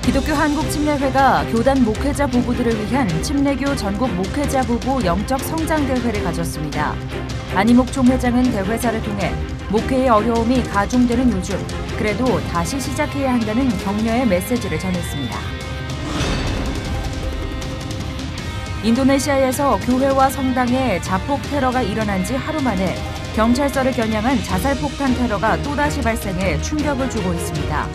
기독교 한국침례회가 교단 목회자 부부들을 위한 침례교 전국 목회자 부부 영적 성장 대회를 가졌습니다. 안희목 총회장은 대회사를 통해 목회의 어려움이 가중되는 요즘 그래도 다시 시작해야 한다는 격려의 메시지를 전했습니다. 인도네시아에서 교회와 성당에 자폭 테러가 일어난 지 하루 만에 경찰서를 겨냥한 자살폭탄 테러가 또다시 발생해 충격을 주고 있습니다.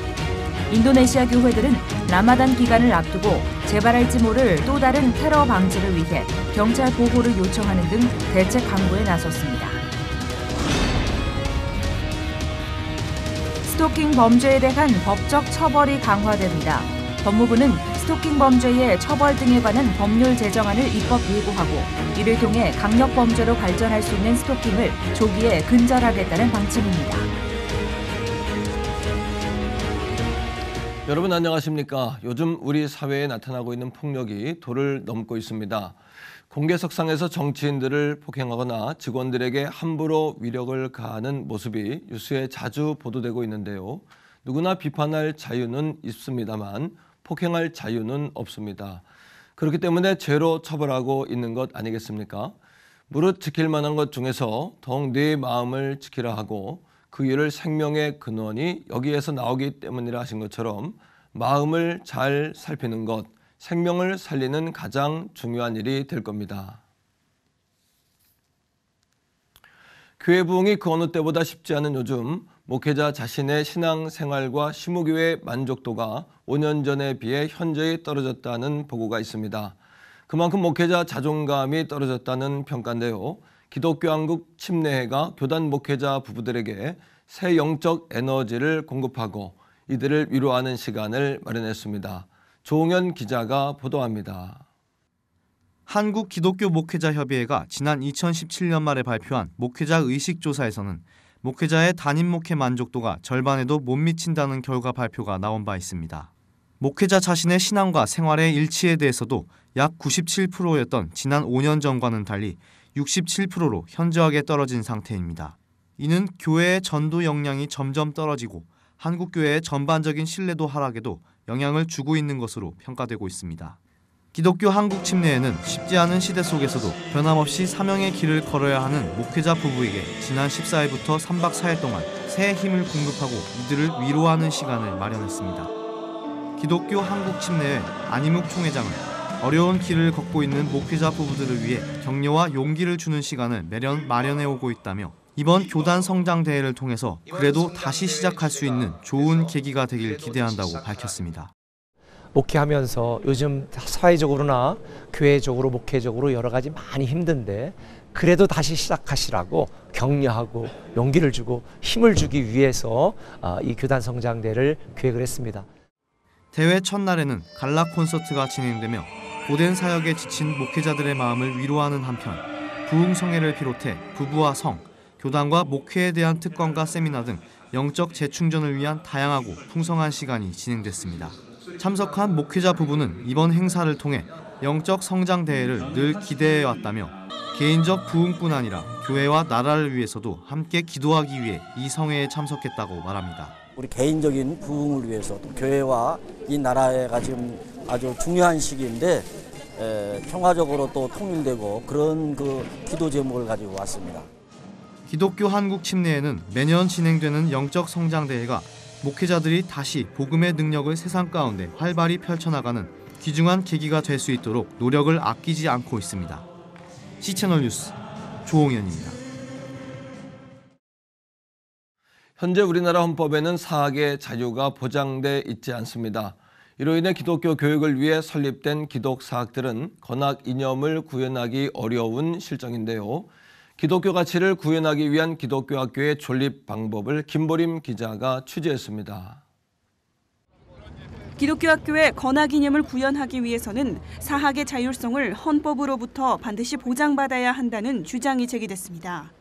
인도네시아 교회들은 라마단 기간을 앞두고 재발할지 모를 또 다른 테러 방지를 위해 경찰 보호를 요청하는 등 대책 강구에 나섰습니다. 스토킹 범죄에 대한 법적 처벌이 강화됩니다. 법무부는 스토킹 범죄의 처벌 등에 관한 법률 제정안을 입법 예고하고 이를 통해 강력 범죄로 발전할 수 있는 스토킹을 조기에 근절하겠다는 방침입니다. 여러분 안녕하십니까? 요즘 우리 사회에 나타나고 있는 폭력이 도를 넘고 있습니다. 공개석상에서 정치인들을 폭행하거나 직원들에게 함부로 위력을 가하는 모습이 뉴스에 자주 보도되고 있는데요. 누구나 비판할 자유는 있습니다만 폭행할 자유는 없습니다. 그렇기 때문에 죄로 처벌하고 있는 것 아니겠습니까? 무릇 지킬 만한 것 중에서 더욱 네 마음을 지키라 하고 그 일을 생명의 근원이 여기에서 나오기 때문이라 하신 것처럼 마음을 잘 살피는 것, 생명을 살리는 가장 중요한 일이 될 겁니다. 교회 부흥이 그 어느 때보다 쉽지 않은 요즘 목회자 자신의 신앙생활과 심우교의 만족도가 5년 전에 비해 현저히 떨어졌다는 보고가 있습니다. 그만큼 목회자 자존감이 떨어졌다는 평가인데요. 기독교 한국침례회가 교단 목회자 부부들에게 새 영적 에너지를 공급하고 이들을 위로하는 시간을 마련했습니다. 조홍현 기자가 보도합니다. 한국기독교목회자협의회가 지난 2017년 말에 발표한 목회자 의식조사에서는 목회자의 단임 목회 만족도가 절반에도 못 미친다는 결과 발표가 나온 바 있습니다. 목회자 자신의 신앙과 생활의 일치에 대해서도 약 97%였던 지난 5년 전과는 달리 67%로 현저하게 떨어진 상태입니다. 이는 교회의 전도 역량이 점점 떨어지고 한국교회의 전반적인 신뢰도 하락에도 영향을 주고 있는 것으로 평가되고 있습니다. 기독교 한국침례회는 쉽지 않은 시대 속에서도 변함없이 사명의 길을 걸어야 하는 목회자 부부에게 지난 14일부터 3박 4일 동안 새 힘을 공급하고 이들을 위로하는 시간을 마련했습니다. 기독교 한국침례회 안희목 총회장은 어려운 길을 걷고 있는 목회자 부부들을 위해 격려와 용기를 주는 시간을 매년 마련해오고 있다며 이번 교단 성장대회를 통해서 그래도 다시 시작할 수 있는 좋은 계기가 되길 기대한다고 밝혔습니다. 목회하면서 요즘 사회적으로나 교회적으로 목회적으로 여러 가지 많이 힘든데 그래도 다시 시작하시라고 격려하고 용기를 주고 힘을 주기 위해서 이 교단 성장대회를 기획을 했습니다. 대회 첫날에는 갈라 콘서트가 진행되며 고된 사역에 지친 목회자들의 마음을 위로하는 한편 부흥성회를 비롯해 부부와 성, 교단과 목회에 대한 특권과 세미나 등 영적 재충전을 위한 다양하고 풍성한 시간이 진행됐습니다. 참석한 목회자 부부는 이번 행사를 통해 영적 성장 대회를 늘 기대해왔다며 개인적 부흥뿐 아니라 교회와 나라를 위해서도 함께 기도하기 위해 이 성회에 참석했다고 말합니다. 우리 개인적인 부흥을 위해서 또 교회와 이 나라가 지금 아주 중요한 시기인데 평화적으로 또 통일되고 그런 그 기도 제목을 가지고 왔습니다. 기독교 한국침례회는 매년 진행되는 영적 성장 대회가 목회자들이 다시 복음의 능력을 세상 가운데 활발히 펼쳐나가는 귀중한 계기가 될 수 있도록 노력을 아끼지 않고 있습니다. C채널 뉴스 조홍현입니다. 현재 우리나라 헌법에는 사학의 자유가 보장돼 있지 않습니다. 이로 인해 기독교 교육을 위해 설립된 기독사학들은 건학 이념을 구현하기 어려운 실정인데요. 기독교 가치를 구현하기 위한 기독교 학교의 존립 방법을 김보림 기자가 취재했습니다. 기독교 학교의 건학 이념을 구현하기 위해서는 사학의 자율성을 헌법으로부터 반드시 보장받아야 한다는 주장이 제기됐습니다.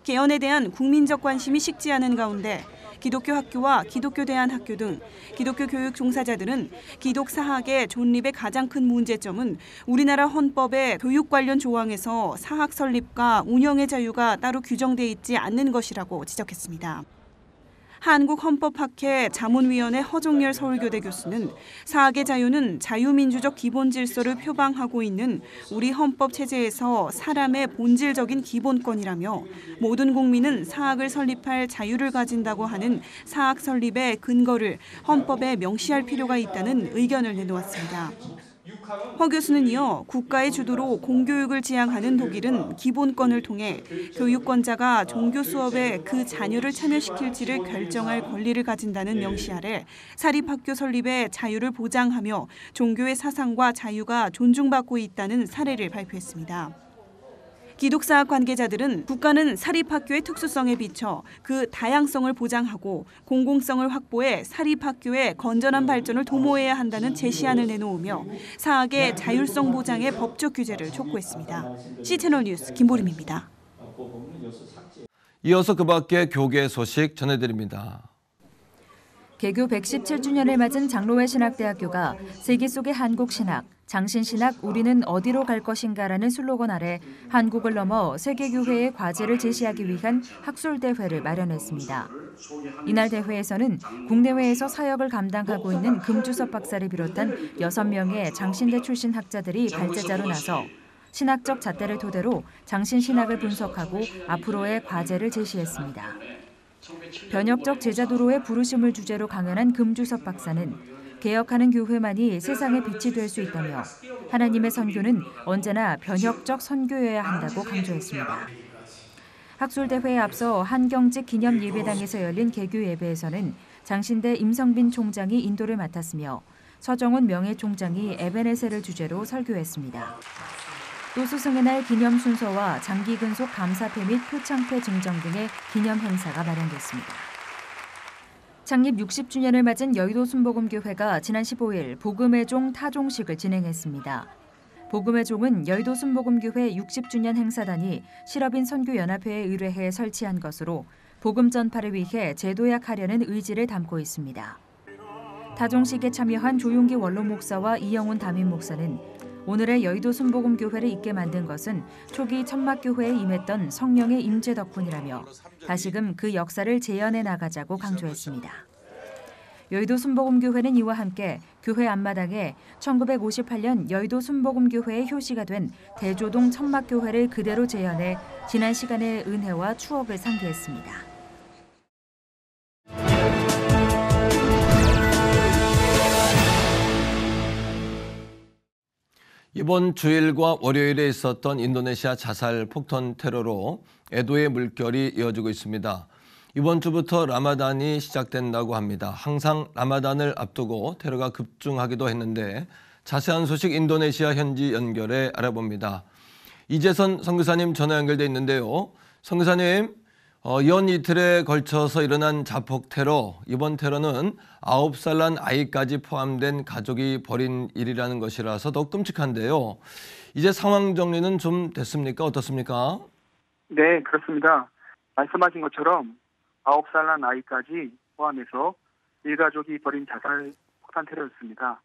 개헌에 대한 국민적 관심이 식지 않은 가운데 기독교 학교와 기독교 대안학교 등 기독교 교육 종사자들은 기독사학의 존립의 가장 큰 문제점은 우리나라 헌법의 교육 관련 조항에서 사학 설립과 운영의 자유가 따로 규정돼 있지 않는 것이라고 지적했습니다. 한국헌법학회 자문위원회 허종열 서울교대 교수는 사학의 자유는 자유민주적 기본 질서를 표방하고 있는 우리 헌법 체제에서 사람의 본질적인 기본권이라며 모든 국민은 사학을 설립할 자유를 가진다고 하는 사학 설립의 근거를 헌법에 명시할 필요가 있다는 의견을 내놓았습니다. 허 교수는 이어 국가의 주도로 공교육을 지향하는 독일은 기본권을 통해 교육권자가 종교 수업에 그 자녀를 참여시킬지를 결정할 권리를 가진다는 명시 아래 사립학교 설립의 자유를 보장하며 종교의 사상과 자유가 존중받고 있다는 사례를 발표했습니다. 기독사학 관계자들은 국가는 사립학교의 특수성에 비춰 그 다양성을 보장하고 공공성을 확보해 사립학교의 건전한 발전을 도모해야 한다는 제시안을 내놓으며 사학의 자율성 보장의 법적 규제를 촉구했습니다. C채널 뉴스 김보림입니다. 이어서 그 밖의 교계 소식 전해드립니다. 개교 117주년을 맞은 장로회 신학대학교가 세계 속의 한국 신학, 장신신학 우리는 어디로 갈 것인가라는 슬로건 아래 한국을 넘어 세계교회의 과제를 제시하기 위한 학술대회를 마련했습니다. 이날 대회에서는 국내외에서 사역을 감당하고 있는 금주섭 박사를 비롯한 6명의 장신대 출신 학자들이 발제자로 나서 신학적 잣대를 토대로 장신신학을 분석하고 앞으로의 과제를 제시했습니다. 변혁적 제자도로의 부르심을 주제로 강연한 금주섭 박사는 개혁하는 교회만이 세상의 빛이 될 수 있다며 하나님의 선교는 언제나 변혁적 선교여야 한다고 강조했습니다. 학술대회에 앞서 한경직 기념예배당에서 열린 개교 예배에서는 장신대 임성빈 총장이 인도를 맡았으며 서정훈 명예총장이 에베네셀을 주제로 설교했습니다. 또 스승의 날 기념 순서와 장기 근속 감사패 및 표창패 증정 등의 기념 행사가 마련됐습니다. 창립 60주년을 맞은 여의도 순복음교회가 지난 15일 복음의 종 타종식을 진행했습니다. 복음의 종은 여의도 순복음교회 60주년 행사단이 실업인 선교연합회에 의뢰해 설치한 것으로 복음 전파를 위해 재도약하려는 의지를 담고 있습니다. 타종식에 참여한 조용기 원로 목사와 이영훈 담임 목사는 오늘의 여의도 순복음교회를 있게 만든 것은 초기 천막교회에 임했던 성령의 임재 덕분이라며 다시금 그 역사를 재현해 나가자고 강조했습니다. 여의도 순복음교회는 이와 함께 교회 앞마당에 1958년 여의도 순복음교회의 효시가 된 대조동 천막교회를 그대로 재현해 지난 시간의 은혜와 추억을 상기했습니다. 이번 주일과 월요일에 있었던 인도네시아 자살 폭탄 테러로 애도의 물결이 이어지고 있습니다. 이번 주부터 라마단이 시작된다고 합니다. 항상 라마단을 앞두고 테러가 급증하기도 했는데 자세한 소식 인도네시아 현지 연결해 알아봅니다. 이재선 선교사님 전화 연결돼 있는데요. 선교사님, 연 이틀에 걸쳐서 일어난 자폭 테러, 이번 테러는 9살 난 아이까지 포함된 가족이 벌인 일이라는 것이라서 더 끔찍한데요. 이제 상황 정리는 좀 됐습니까? 어떻습니까? 네, 그렇습니다. 말씀하신 것처럼 9살 난 아이까지 포함해서 일가족이 벌인 자살 폭탄 테러였습니다.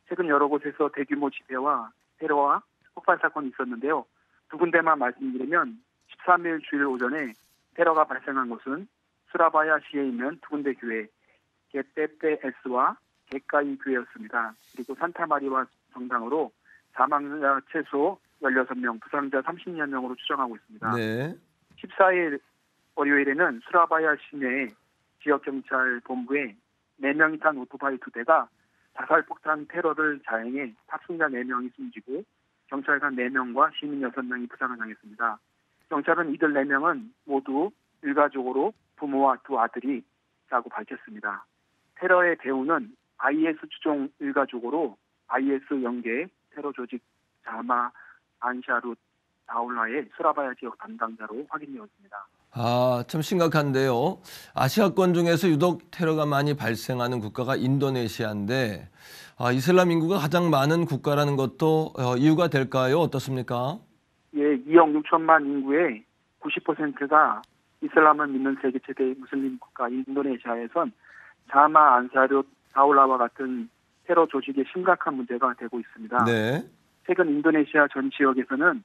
최근 여러 곳에서 대규모 집회와 테러와 폭발 사건이 있었는데요. 두 군데만 말씀드리면 13일 주일 오전에 테러가 발생한 곳은 수라바야시에 있는 두 군데 교회, 게떼떼에스와 게까이 교회였습니다. 그리고 산타마리와 정당으로 사망자 최소 16명, 부상자 30여 명으로 추정하고 있습니다. 네. 14일 월요일에는 수라바야 시내 지역경찰 본부에 4명이 탄 오토바이 2대가 자살폭탄 테러를 자행해 탑승자 4명이 숨지고 경찰관 4명과 시민 6명이 부상을 당했습니다. 경찰은 이들 4명은 모두 일가족으로 부모와 두 아들이라고 밝혔습니다. 테러의 배후는 IS 추종 일가족으로 IS 연계 테러 조직 자마 안샤룻 다울라의 수라바야 지역 담당자로 확인되었습니다. 참 심각한데요. 아시아권 중에서 유독 테러가 많이 발생하는 국가가 인도네시아인데 이슬람 인구가 가장 많은 국가라는 것도 이유가 될까요? 어떻습니까? 예, 2억 6천만 인구의 90%가 이슬람을 믿는 세계 최대 무슬림 국가 인도네시아에선 자마 안사르 다울라와 같은 테러 조직의 심각한 문제가 되고 있습니다. 네. 최근 인도네시아 전 지역에서는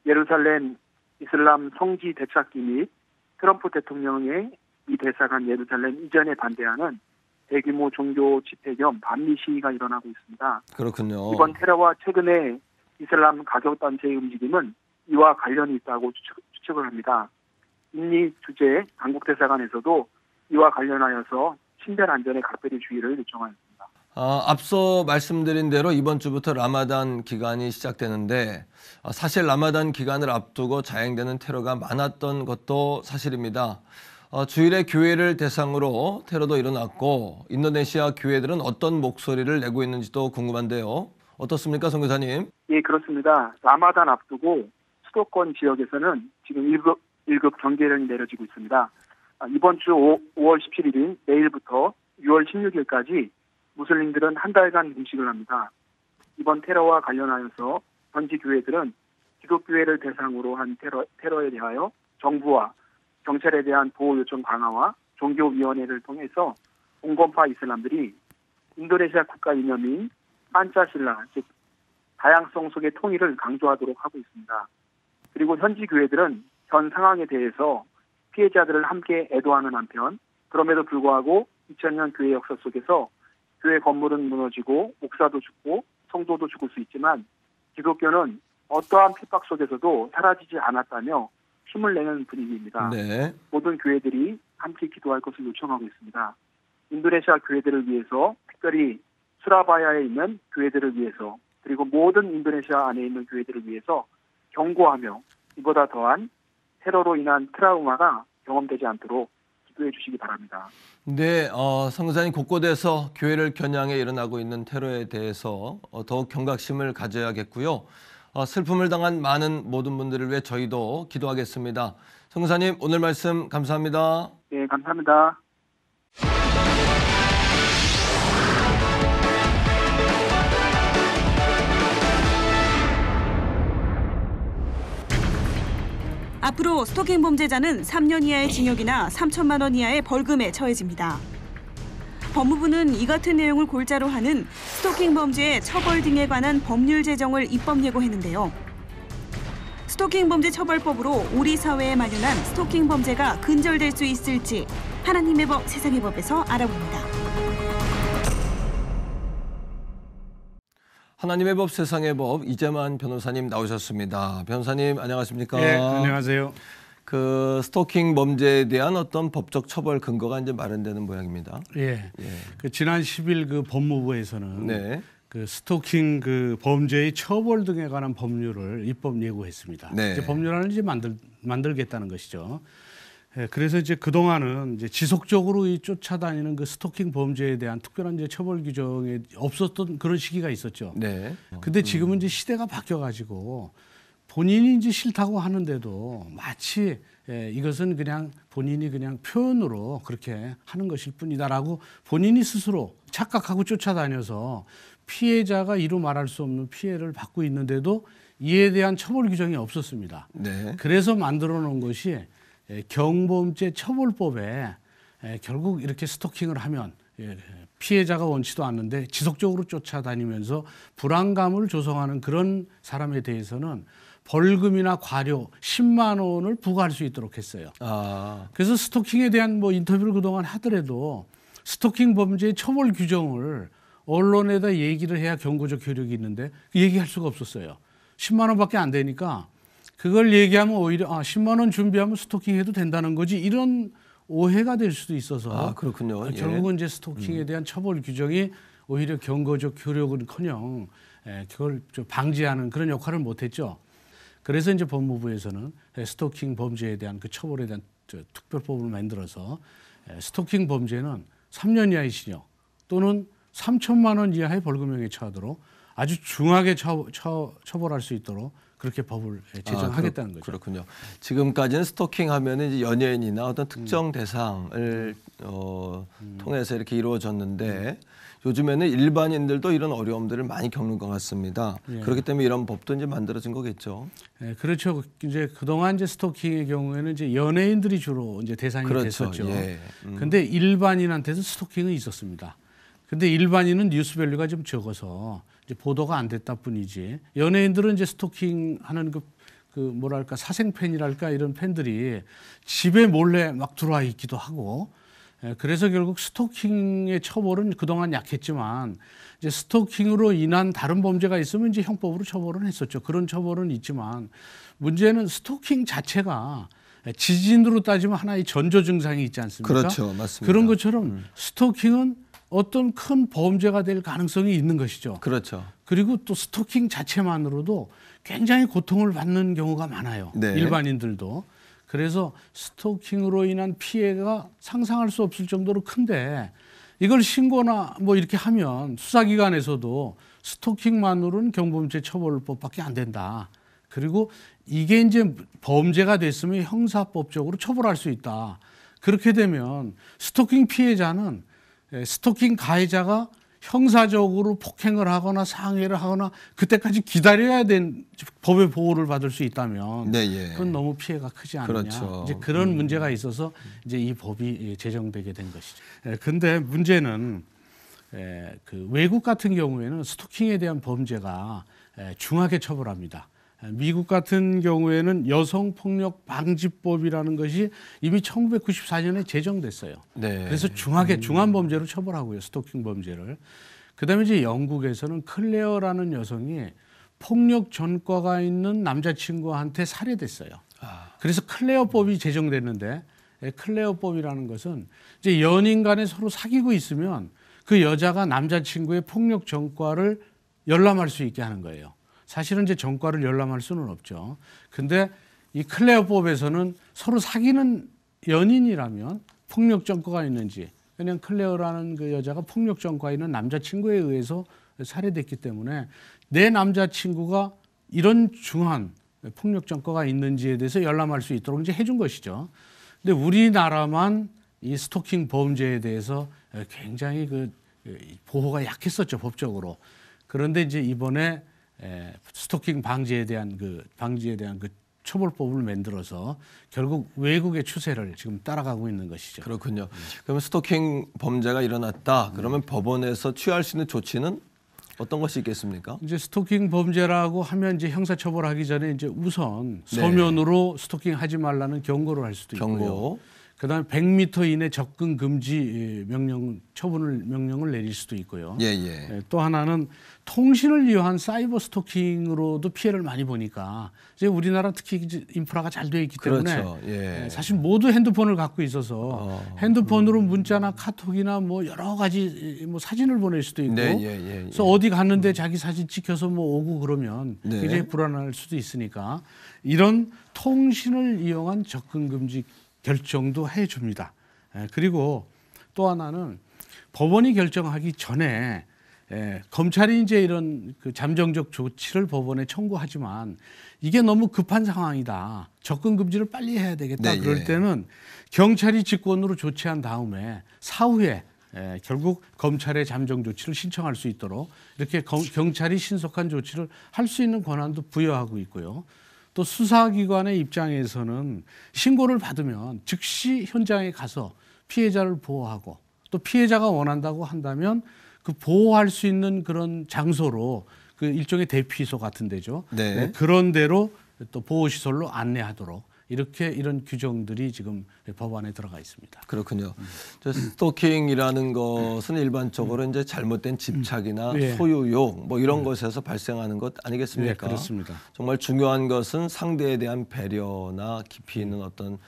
예루살렘 이슬람 성지 되찾기 및 트럼프 대통령의 이 대사관 예루살렘 이전에 반대하는 대규모 종교 집회 겸 반미 시위가 일어나고 있습니다. 그렇군요. 이번 테러와 최근의 이슬람 가격단체의 움직임은 이와 관련이 있다고 추측을 합니다. 인리 주재 한국 대사관에서도 이와 관련하여서 신변 안전에 각별히 주의를 요청하였습니다. 앞서 말씀드린 대로 이번 주부터 라마단 기간이 시작되는데 사실 라마단 기간을 앞두고 자행되는 테러가 많았던 것도 사실입니다. 주일에 교회를 대상으로 테러도 일어났고 인도네시아 교회들은 어떤 목소리를 내고 있는지도 궁금한데요. 어떻습니까, 선교사님? 예, 그렇습니다. 라마단 앞두고 수도권 지역에서는 지금 1급 경계령이 내려지고 있습니다. 이번 주 5월 17일인 내일부터 6월 16일까지 무슬림들은 한 달간 금식을 합니다. 이번 테러와 관련하여서 현지 교회들은 기독교회를 대상으로 한 테러에 대하여 정부와 경찰에 대한 보호 요청 강화와 종교위원회를 통해서 공건파 이슬람들이 인도네시아 국가 이념인 판차실라, 즉 다양성 속의 통일을 강조하도록 하고 있습니다. 그리고 현지 교회들은 현 상황에 대해서 피해자들을 함께 애도하는 한편 그럼에도 불구하고 2000년 교회 역사 속에서 교회 건물은 무너지고 목사도 죽고 성도도 죽을 수 있지만 기독교는 어떠한 핍박 속에서도 사라지지 않았다며 힘을 내는 분위기입니다. 네. 모든 교회들이 함께 기도할 것을 요청하고 있습니다. 인도네시아 교회들을 위해서 특별히 수라바야에 있는 교회들을 위해서 그리고 모든 인도네시아 안에 있는 교회들을 위해서 경고하며 이보다 더한 테러로 인한 트라우마가 경험되지 않도록 기도해 주시기 바랍니다. 네, 선교사님 곳곳에서 교회를 겨냥해 일어나고 있는 테러에 대해서 더욱 경각심을 가져야겠고요. 슬픔을 당한 많은 모든 분들을 위해 저희도 기도하겠습니다. 선교사님 오늘 말씀 감사합니다. 네, 감사합니다. 앞으로 스토킹 범죄자는 3년 이하의 징역이나 3천만 원 이하의 벌금에 처해집니다. 법무부는 이 같은 내용을 골자로 하는 스토킹 범죄의 처벌 등에 관한 법률 제정을 입법 예고했는데요. 스토킹 범죄 처벌법으로 우리 사회에 만연한 스토킹 범죄가 근절될 수 있을지 하나님의 법 세상의 법에서 알아봅니다. 하나님의 법 세상의 법 이재만 변호사님 나오셨습니다. 변호사님 안녕하십니까? 네, 안녕하세요. 그 스토킹 범죄에 대한 어떤 법적 처벌 근거가 이제 마련되는 모양입니다. 예. 그 지난 10일 그 법무부에서는 네. 그 스토킹 그 범죄의 처벌 등에 관한 법률을 입법 예고했습니다. 네. 이제 법률안을 이제 만들겠다는 것이죠. 예, 그래서 이제 그동안은 이제 지속적으로 이 쫓아다니는 그 스토킹 범죄에 대한 특별한 이제 처벌 규정이 없었던 그런 시기가 있었죠. 네. 근데 지금은 이제 시대가 바뀌어가지고 본인이 이제 싫다고 하는데도 마치 이것은 그냥 본인이 그냥 표현으로 그렇게 하는 것일 뿐이다라고 본인이 스스로 착각하고 쫓아다녀서 피해자가 이루 말할 수 없는 피해를 받고 있는데도 이에 대한 처벌 규정이 없었습니다. 네. 그래서 만들어 놓은 것이 경범죄 처벌법에 결국 이렇게 스토킹을 하면 피해자가 원치도 않는데 지속적으로 쫓아다니면서 불안감을 조성하는 그런 사람에 대해서는 벌금이나 과료 10만 원을 부과할 수 있도록 했어요. 그래서 스토킹에 대한 뭐 인터뷰를 그동안 하더라도 스토킹 범죄의 처벌 규정을 언론에다 얘기를 해야 경고적 효력이 있는데 얘기할 수가 없었어요. 10만 원밖에 안 되니까 그걸 얘기하면 오히려 10만 원 준비하면 스토킹해도 된다는 거지 이런 오해가 될 수도 있어서 그렇군요. 결국은 이제 스토킹에 대한 처벌 규정이 오히려 경고적 효력은커녕 그걸 좀 방지하는 그런 역할을 못했죠. 그래서 이제 법무부에서는 스토킹 범죄에 대한 그 처벌에 대한 특별법을 만들어서 스토킹 범죄는 3년 이하의 징역 또는 3천만 원 이하의 벌금형에 처하도록 아주 중하게 처벌할 수 있도록 그렇게 법을 제정하겠다는 거죠. 그렇군요. 지금까지는 스토킹 하면은 이제 연예인이나 어떤 특정 대상을 통해서 이렇게 이루어졌는데 요즘에는 일반인들도 이런 어려움들을 많이 겪는 것 같습니다. 그렇기 때문에 이런 법도 이제 만들어진 거겠죠. 네, 그렇죠. 이제 그동안 이제 스토킹의 경우에는 이제 연예인들이 주로 이제 대상이 됐었죠. 근데 일반인한테도 스토킹은 있었습니다. 근데 일반인은 뉴스밸류가 좀 적어서 이제 보도가 안 됐다 뿐이지 연예인들은 이제 스토킹하는 그 그 뭐랄까 사생팬이랄까 이런 팬들이 집에 몰래 막 들어와 있기도 하고 그래서 결국 스토킹의 처벌은 그동안 약했지만 이제 스토킹으로 인한 다른 범죄가 있으면 이제 형법으로 처벌은 했었죠. 그런 처벌은 있지만 문제는 스토킹 자체가 지진으로 따지면 하나의 전조 증상이 있지 않습니까? 그렇죠, 맞습니다. 그런 것처럼 스토킹은 어떤 큰 범죄가 될 가능성이 있는 것이죠. 그렇죠. 그리고 또 스토킹 자체만으로도 굉장히 고통을 받는 경우가 많아요. 네. 일반인들도. 그래서 스토킹으로 인한 피해가 상상할 수 없을 정도로 큰데 이걸 신고나 뭐 이렇게 하면 수사기관에서도 스토킹만으로는 경범죄 처벌법밖에 안 된다. 그리고 이게 이제 범죄가 됐으면 형사법적으로 처벌할 수 있다. 그렇게 되면 스토킹 피해자는 스토킹 가해자가 형사적으로 폭행을 하거나 상해를 하거나 그때까지 기다려야 된 법의 보호를 받을 수 있다면 네, 예. 그건 너무 피해가 크지 않느냐. 그렇죠. 이제 그런 문제가 있어서 이제 이 법이 제정되게 된 것이죠. 근데 문제는 그 외국 같은 경우에는 스토킹에 대한 범죄가 중하게 처벌합니다. 미국 같은 경우에는 여성폭력방지법이라는 것이 이미 1994년에 제정됐어요. 네. 그래서 중한 범죄로 처벌하고요, 스토킹 범죄를. 그다음에 이제 영국에서는 클레어라는 여성이 폭력 전과가 있는 남자친구한테 살해됐어요. 그래서 클레어법이 제정됐는데 클레어법이라는 것은 이제 연인 간에 서로 사귀고 있으면 그 여자가 남자친구의 폭력 전과를 열람할 수 있게 하는 거예요. 사실은 이제 전과를 열람할 수는 없죠. 근데 이 클레어법에서는 서로 사귀는 연인이라면 폭력 전과가 있는지, 그냥 클레어라는 그 여자가 폭력 전과 있는 남자친구에 의해서 살해됐기 때문에 내 남자친구가 이런 중한 폭력 전과가 있는지에 대해서 열람할 수 있도록 이제 해준 것이죠. 근데 우리나라만 이 스토킹 범죄에 대해서 굉장히 그 보호가 약했었죠, 법적으로. 그런데 이제 이번에 스토킹 방지에 대한 그 처벌법을 만들어서 결국 외국의 추세를 지금 따라가고 있는 것이죠. 그렇군요. 그러면 스토킹 범죄가 일어났다. 그러면 법원에서 취할 수 있는 조치는 어떤 것이 있겠습니까? 이제 스토킹 범죄라고 하면 이제 형사처벌하기 전에 이제 우선 서면으로 스토킹 하지 말라는 경고를 할 수도 있고요. 경고. 그다음에 100m 이내 접근 금지 명령을 내릴 수도 있고요. 예. 또 하나는 통신을 이용한 사이버 스토킹으로도 피해를 많이 보니까 이제 우리나라 특히 인프라가 잘 되어 있기 때문에 그렇죠. 예. 사실 모두 핸드폰을 갖고 있어서 핸드폰으로 문자나 카톡이나 뭐 여러 가지 뭐 사진을 보낼 수도 있고 네, 그래서 어디 갔는데 자기 사진 찍혀서 뭐 오고 그러면 네. 굉장히 불안할 수도 있으니까 이런 통신을 이용한 접근 금지 결정도 해줍니다. 그리고 또 하나는 법원이 결정하기 전에 검찰이 이제 이런 그 잠정적 조치를 법원에 청구하지만 이게 너무 급한 상황이다. 접근 금지를 빨리 해야 되겠다. 네, 그럴 예. 때는 경찰이 직권으로 조치한 다음에 사후에 결국 검찰의 잠정 조치를 신청할 수 있도록 이렇게 경찰이 신속한 조치를 할 수 있는 권한도 부여하고 있고요. 또 수사기관의 입장에서는 신고를 받으면 즉시 현장에 가서 피해자를 보호하고 또 피해자가 원한다고 한다면 그 보호할 수 있는 그런 장소로 그 일종의 대피소 같은 데죠. 네. 그런 데로 또 보호시설로 안내하도록 이런 규정들이 지금 법안에 들어가 있습니다. 그렇군요. 저 스토킹이라는 것은 일반적으로 이제 잘못된 집착이나 예. 소유욕 뭐 이런 것에서 발생하는 것 아니겠습니까? 네, 그렇습니다. 정말 중요한 것은 상대에 대한 배려나 깊이 있는 어떤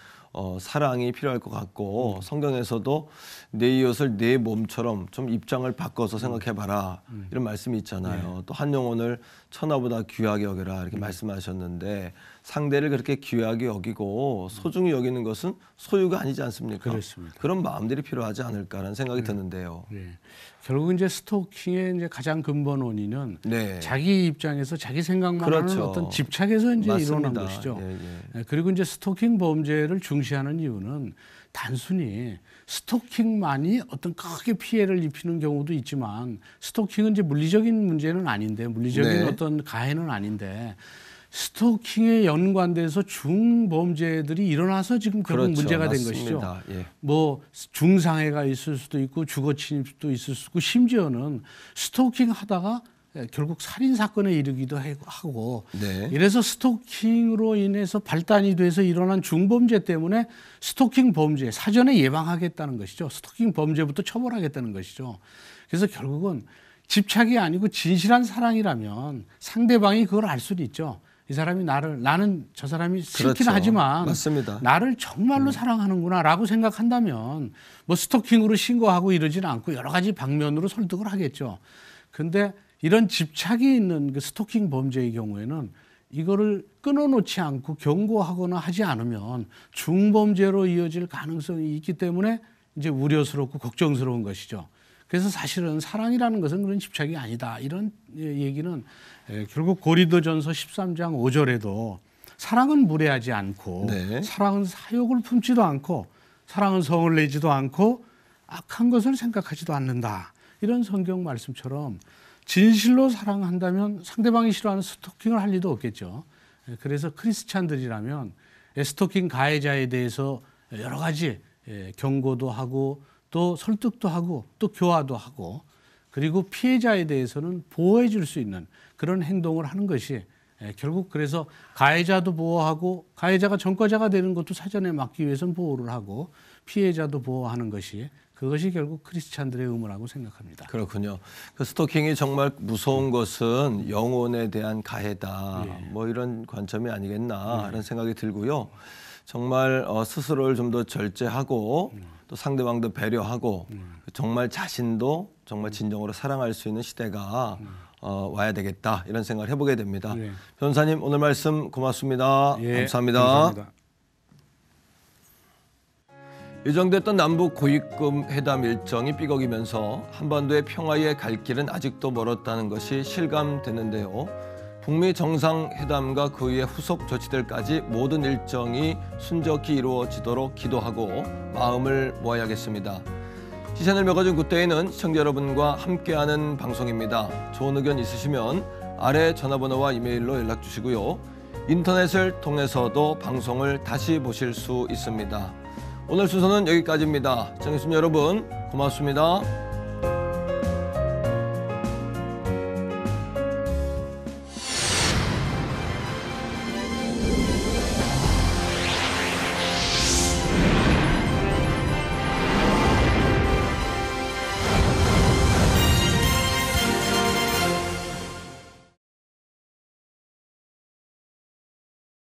사랑이 필요할 것 같고 성경에서도 내 이웃을 내 몸처럼 좀 입장을 바꿔서 생각해봐라 이런 말씀이 있잖아요. 또 한 영혼을 천하보다 귀하게 여겨라 이렇게 말씀하셨는데 상대를 그렇게 귀하게 여기고 소중히 여기는 것은 소유가 아니지 않습니까? 그렇습니다. 그런 마음들이 필요하지 않을까라는 생각이 드는데요. 네. 결국 이제 스토킹의 이제 가장 근본 원인은 네. 자기 입장에서 자기 생각만 그렇죠. 하는 어떤 집착에서 이제 맞습니다. 일어난 것이죠. 예. 그리고 이제 스토킹 범죄를 중시하는 이유는 단순히 스토킹만이 어떤 크게 피해를 입히는 경우도 있지만 스토킹은 이제 물리적인 문제는 아닌데 물리적인 네. 어떤 가해는 아닌데 스토킹에 연관돼서 중범죄들이 일어나서 지금 결국 그렇죠. 문제가 된 맞습니다. 것이죠. 예. 뭐 중상해가 있을 수도 있고 주거 침입도 있을 수 있고 심지어는 스토킹 하다가 결국 살인 사건에 이르기도 하고 네. 이래서 스토킹으로 인해서 발단이 돼서 일어난 중범죄 때문에 스토킹 범죄 사전에 예방하겠다는 것이죠. 스토킹 범죄부터 처벌하겠다는 것이죠. 그래서 결국은 집착이 아니고 진실한 사랑이라면 상대방이 그걸 알 수는 있죠. 이 사람이 나는 저 사람이 싫긴 그렇죠. 하지만 맞습니다. 나를 정말로 사랑하는구나라고 생각한다면 뭐 스토킹으로 신고하고 이러지는 않고 여러 가지 방면으로 설득을 하겠죠. 근데 이런 집착이 있는 그 스토킹 범죄의 경우에는 이거를 끊어놓지 않고 경고하거나 하지 않으면 중범죄로 이어질 가능성이 있기 때문에 이제 우려스럽고 걱정스러운 것이죠. 그래서 사실은 사랑이라는 것은 그런 집착이 아니다. 이런 얘기는 결국 고린도전서 13장 5절에도 사랑은 무례하지 않고 네. 사랑은 사욕을 품지도 않고 사랑은 성을 내지도 않고 악한 것을 생각하지도 않는다. 이런 성경 말씀처럼 진실로 사랑한다면 상대방이 싫어하는 스토킹을 할 리도 없겠죠. 그래서 크리스찬들이라면 스토킹 가해자에 대해서 여러 가지 경고도 하고 또 설득도 하고 또 교화도 하고 그리고 피해자에 대해서는 보호해 줄 수 있는 그런 행동을 하는 것이 결국 그래서 가해자도 보호하고 가해자가 전과자가 되는 것도 사전에 막기 위해서는 보호를 하고 피해자도 보호하는 것이 그것이 결국 크리스찬들의 의무라고 생각합니다. 그렇군요. 그 스토킹이 정말 무서운 것은 영혼에 대한 가해다. 뭐 이런 관점이 아니겠나 하는 생각이 들고요. 정말 스스로를 좀 더 절제하고 또 상대방도 배려하고 정말 자신도 정말 진정으로 사랑할 수 있는 시대가 와야 되겠다 이런 생각을 해보게 됩니다. 변호사님 오늘 말씀 고맙습니다. 감사합니다. 감사합니다. 예정됐던 남북 고위급 회담 일정이 삐걱이면서 한반도의 평화의 갈 길은 아직도 멀었다는 것이 실감되는데요. 북미 정상회담과 그 이후의 후속 조치들까지 모든 일정이 순적히 이루어지도록 기도하고 마음을 모아야겠습니다. 시선을 메꿔준 굿데이는 시청자 여러분과 함께하는 방송입니다. 좋은 의견 있으시면 아래 전화번호와 이메일로 연락 주시고요. 인터넷을 통해서도 방송을 다시 보실 수 있습니다. 오늘 순서는 여기까지입니다. 시청해주신 여러분 고맙습니다.